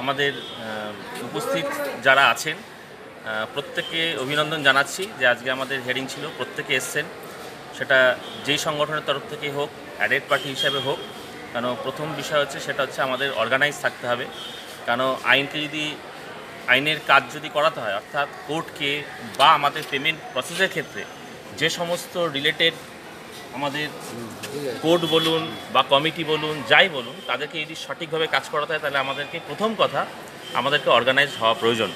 আমাদের উপস্থিত যারা আছেন প্রত্যেককে অভিনন্দন জানাচ্ছি যে আজকে আমাদের হেয়ারিং ছিল, প্রত্যেকে এসছেন, সেটা যেই সংগঠনের তরফ থেকেই হোক, অ্যাডেড পার্টি হিসাবে হোক। কেন প্রথম বিষয় হচ্ছে সেটা হচ্ছে আমাদের অর্গানাইজ থাকতে হবে। কেন আইনের কাজ যদি করাতে হয়, অর্থাৎ কোর্টকে বা আমাদের পেমেন্ট প্রসেসের ক্ষেত্রে যে সমস্ত রিলেটেড আমাদের কোর্ট বলুন বা কমিটি বলুন, যাই বলুন, তাদেরকে যদি সঠিকভাবে কাজ করাতে হয় তাহলে আমাদেরকে প্রথম কথা আমাদেরকে অর্গানাইজড হওয়া প্রয়োজন।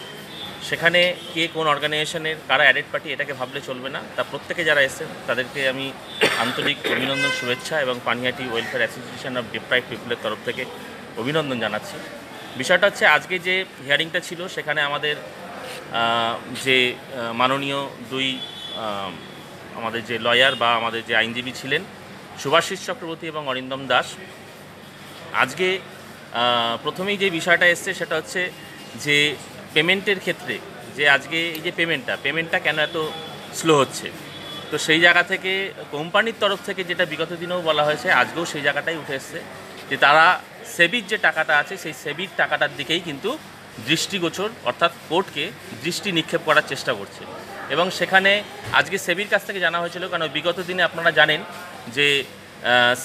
সেখানে কে কোন অর্গানাইজেশনের কারা অ্যাডেড পার্টি এটাকে ভাবলে চলবে না। তা প্রত্যেকে যারা এসেছেন তাদেরকে আমি আন্তরিক অভিনন্দন, শুভেচ্ছা এবং Panihati welfare association of deprived পিপলের তরফ থেকে অভিনন্দন জানাচ্ছি। বিষয়টা হচ্ছে আজকে যে হিয়ারিংটা ছিল সেখানে আমাদের যে মাননীয় দুই আমাদের যে লয়ার বা আমাদের যে আইনজীবী ছিলেন শুভাশিস চক্রবর্তী এবং অরিন্দম দাস, আজকে প্রথমেই যে বিষয়টা এসছে সেটা হচ্ছে যে পেমেন্টের ক্ষেত্রে যে আজকে এই যে পেমেন্টটা কেন এত স্লো হচ্ছে। তো সেই জায়গা থেকে কোম্পানির তরফ থেকে যেটা বিগত দিনেও বলা হয়েছে, আজকেও সেই জায়গাটাই উঠে এসছে যে তারা সেবির যে টাকাটা আছে সেই সেবির টাকাটার দিকেই কিন্তু দৃষ্টিগোচর, অর্থাৎ কোর্টকে দৃষ্টি নিক্ষেপ করার চেষ্টা করছে। এবং সেখানে আজকে সেবির কাছ থেকে জানা হয়েছিল, কারণ বিগত দিনে আপনারা জানেন যে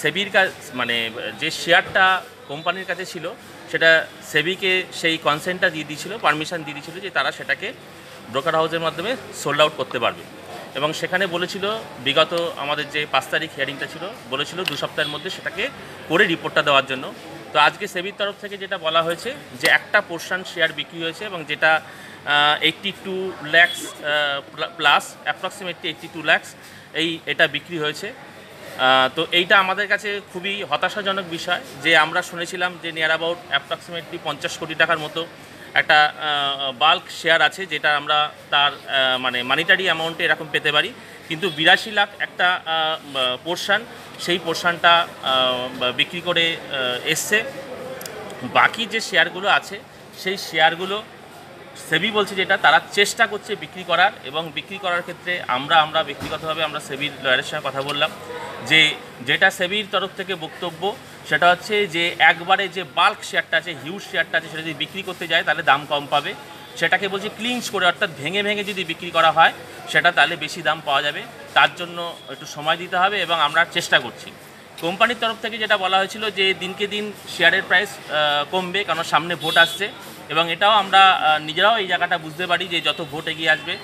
সেবির কাছ মানে যে শেয়ারটা কোম্পানির কাছে ছিল সেটা সেবিকে সেই কনসেন্টটা দিয়ে দিয়েছিল, পারমিশন দিয়ে দিয়েছিল যে তারা সেটাকে ব্রোকার হাউসের মাধ্যমে সোল্ড আউট করতে পারবে। এবং সেখানে বলেছিল বিগত আমাদের যে 5 তারিখ হিয়ারিংটা ছিল, বলেছিল 2 সপ্তাহের মধ্যে সেটাকে করে রিপোর্টটা দেওয়ার জন্য। তো আজকে সেবির তরফ থেকে যেটা বলা হয়েছে যে একটা পোর্শন শেয়ার বিক্রি হয়েছে এবং যেটা 82 lakhs প্লাস অ্যাপ্রক্সিমেটলি 82 lakhs এটা বিক্রি হয়েছে। তো এইটা আমাদের কাছে খুবই হতাশাজনক বিষয় যে আমরা শুনেছিলাম যে নিয়ার অ্যাবাউট অ্যাপ্রক্সিমেটলি 50 কোটি টাকার মতো একটা বাল্ক শেয়ার আছে, যেটা আমরা তার মানে মানিটারি অ্যামাউন্টে এরকম পেতে পারি, কিন্তু 82 লাখ একটা পোর্শন, সেই পোর্শনটা বিক্রি করে এসছে। বাকি যে শেয়ারগুলো আছে সেই শেয়ারগুলো সেবি বলছে যেটা তারা চেষ্টা করছে বিক্রি করার, এবং বিক্রি করার ক্ষেত্রে আমরা ব্যক্তিগতভাবে আমরা সেবির লয়ারের সঙ্গে কথা বললাম যে যেটা সেবির তরফ থেকে বক্তব্য সেটা হচ্ছে যে একবারে যে বাল্ক শেয়ারটা আছে, হিউজ শেয়ারটা আছে, সেটা যদি বিক্রি করতে যায় তাহলে দাম কম পাবে। সেটাকে বলছে ক্লিঞ্চ করে, অর্থাৎ ভেঙে ভেঙে যদি বিক্রি করা হয় সেটা তাহলে বেশি দাম পাওয়া যাবে, তার জন্য একটু সময় দিতে হবে এবং আমরা চেষ্টা করছি। কোম্পানির তরফ থেকে যেটা বলা হয়েছিল যে দিনকে দিন শেয়ারের প্রাইস কমবে, কারণ সামনে ভোট আসছে, এবং এটাও আমরা নিজেরাও এই জায়গাটা বুঝতে পারি যে যত ভোট এগিয়ে আসবে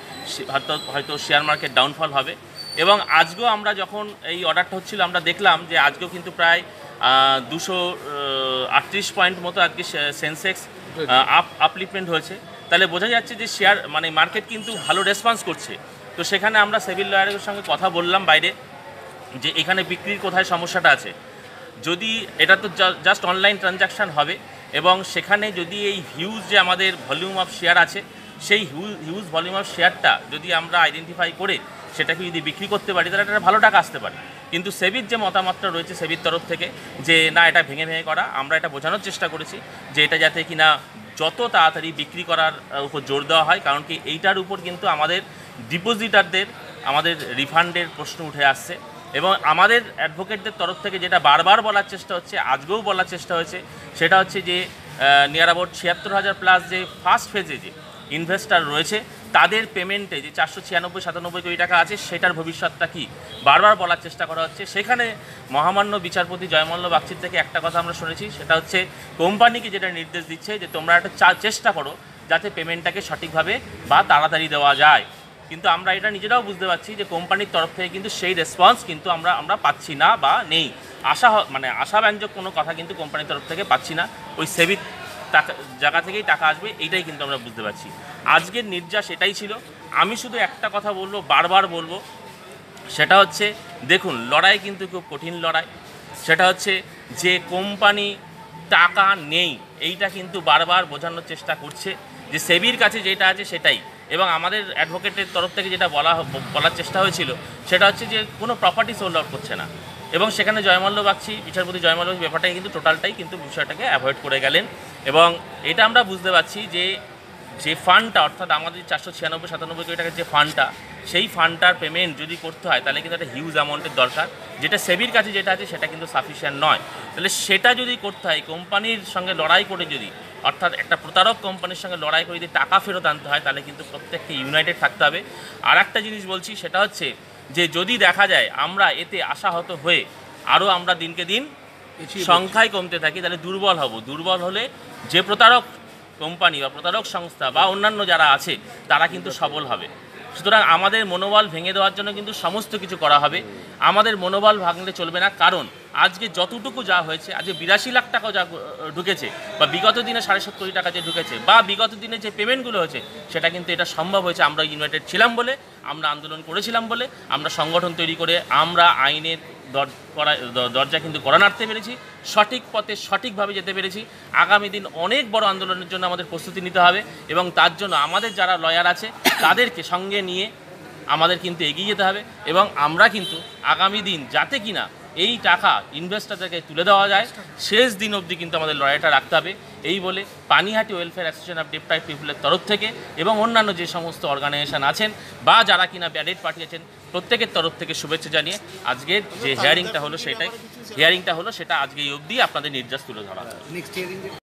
হয়তো শেয়ার মার্কেট ডাউনফল হবে। এবং আজকেও আমরা যখন এই অর্ডারটা হচ্ছিল আমরা দেখলাম যে আজকেও কিন্তু প্রায় 238 পয়েন্ট মতো আজকে সেন্সেক্স আপলিফমেন্ট হয়েছে। তাহলে বোঝা যাচ্ছে যে শেয়ার মানে মার্কেট কিন্তু ভালো রেসপন্স করছে। তো সেখানে আমরা সিভিল লয়ারের সঙ্গে কথা বললাম বাইরে যে এখানে বিক্রির কোথায় সমস্যাটা আছে। যদি এটা তো জাস্ট অনলাইন ট্রানজাকশান হবে, এবং সেখানে যদি এই হিউজ যে আমাদের ভলিউম অফ শেয়ার আছে সেই হিউজ ভলিউম অফ শেয়ারটা যদি আমরা আইডেন্টিফাই করে সেটাকে যদি বিক্রি করতে পারি তাহলে একটা ভালো টাকা আসতে পারে। কিন্তু সেবির যে মতামতটা রয়েছে সেবির তরফ থেকে যে না, এটা ভেঙে ভেঙে করা, আমরা এটা বোঝানোর চেষ্টা করেছি যে এটা যাতে কিনা যত তাড়াতাড়ি বিক্রি করার উপর জোর দেওয়া হয়, কারণ কি এইটার উপর কিন্তু আমাদের ডিপোজিটারদের আমাদের রিফান্ডের প্রশ্ন উঠে আসছে। এবং আমাদের অ্যাডভোকেটদের তরফ থেকে যেটা বারবার বলার চেষ্টা হচ্ছে, আজকেও বলার চেষ্টা হয়েছে, সেটা হচ্ছে যে নিয়ার অ্যাবাউট 76,000 প্লাস যে ফার্স্ট ফেজে যে ইনভেস্টার রয়েছে তাদের পেমেন্টে যে 496-97 কোটি টাকা আছে সেটার ভবিষ্যৎটা কী বারবার বলার চেষ্টা করা হচ্ছে। সেখানে মহামান্য বিচারপতি জয়মল্ল বাগচির থেকে একটা কথা আমরা শুনেছি, সেটা হচ্ছে কোম্পানিকে যেটা নির্দেশ দিচ্ছে যে তোমরা একটা চেষ্টা করো যাতে পেমেন্টটাকে সঠিকভাবে বা তাড়াতাড়ি দেওয়া যায়। কিন্তু আমরা এটা নিজেরাও বুঝতে পারছি যে কোম্পানির তরফ থেকে কিন্তু সেই রেসপন্স কিন্তু আমরা পাচ্ছি না বা নেই, আশাব্যঞ্জক কোনো কথা কিন্তু কোম্পানির তরফ থেকে পাচ্ছি না। ওই সেবির টাকা জায়গা থেকেই টাকা আসবে এইটাই কিন্তু আমরা বুঝতে পারছি। আজকের নির্যাস এটাই ছিল। আমি শুধু একটা কথা বলবো, বারবার বলবো, সেটা হচ্ছে দেখুন লড়াই কিন্তু খুব কঠিন লড়াই। সেটা হচ্ছে যে কোম্পানি টাকা নেই এইটা কিন্তু বারবার বোঝানোর চেষ্টা করছে যে সেবির কাছে যেটা আছে সেটাই, এবং আমাদের অ্যাডভোকেটের তরফ থেকে যেটা বলার চেষ্টা হয়েছিল সেটা হচ্ছে যে কোনো প্রপার্টি সোল্ড আউট করছে না। এবং সেখানে জয়মল্ল বাগচি, বিচারপতি জয়মল্ল বাগচি ব্যাপারটাই কিন্তু টোটালটাই কিন্তু বিষয়টাকে অ্যাভয়েড করে গেলেন। এবং এটা আমরা বুঝতে পারছি যে ফান্ডটা, অর্থাৎ আমাদের 496-97 কোটি টাকার যে ফান্ডটা, সেই ফান্ডটার পেমেন্ট যদি করতে হয় তাহলে কিন্তু একটা হিউজ অ্যামাউন্টের দরকার, যেটা সেবির কাছে যেটা আছে সেটা কিন্তু সাফিসিয়েন্ট নয়। তাহলে সেটা যদি করতে হয় কোম্পানির সঙ্গে লড়াই করে যদি, অর্থাৎ একটা প্রতারক কোম্পানির সঙ্গে লড়াই করে যদি টাকা ফেরত আনতে হয় তাহলে কিন্তু প্রত্যেককে ইউনাইটেড থাকতে হবে। আর একটা জিনিস বলছি, সেটা হচ্ছে যে যদি দেখা যায় আমরা এতে আশাহত হয়ে আরও আমরা দিনকে দিন সংখ্যায় কমতে থাকি, তাহলে দুর্বল হব। দুর্বল হলে যে প্রতারক কোম্পানি বা প্রতারক সংস্থা বা অন্যান্য যারা আছে তারা কিন্তু সবল হবে। সুতরাং আমাদের মনোবল ভেঙে দেওয়ার জন্য কিন্তু সমস্ত কিছু করা হবে। আমাদের মনোবল ভাঙলে চলবে না, কারণ আজকে যতটুকু যা হয়েছে, আজকে 82 লাখ টাকাও যা ঢুকেছে, বা বিগত দিনে 7.5 কোটি টাকা যে ঢুকেছে, বা বিগত দিনে যে পেমেন্টগুলো হয়েছে, সেটা কিন্তু এটা সম্ভব হয়েছে আমরা ইউনাইটেড ছিলাম বলে, আমরা আন্দোলন করেছিলাম বলে, আমরা সংগঠন তৈরি করে আমরা আইনের দরজা কিন্তু কড়া নাড়তে পেরেছি, সঠিক পথে সঠিকভাবে যেতে পেরেছি। আগামী দিন অনেক বড় আন্দোলনের জন্য আমাদের প্রস্তুতি নিতে হবে, এবং তার জন্য আমাদের যারা লয়ার আছে তাদেরকে সঙ্গে নিয়ে আমাদের কিন্তু এগিয়ে যেতে হবে। এবং আমরা কিন্তু আগামী দিন যাতে কিনা এই টাকা ইনভেস্টরদেরকে তুলে দেওয়া যায়, শেষ দিন অবধি কিন্তু আমাদের লড়াইটা রাখতে হবে। এই বলে Panihati welfare association of deprived পিপলের তরফ থেকে এবং অন্যান্য যে সমস্ত অর্গানাইজেশন আছেন বা যারা কিনা ব্যাডেট পার্টি আছেন, প্রত্যেকের তরফ থেকে শুভেচ্ছা জানিয়ে আজকের যে হিয়ারিংটা হলো সেটা আজকে এই অবধি আপনাদের নির্দেশ তুলে ধরা হয়।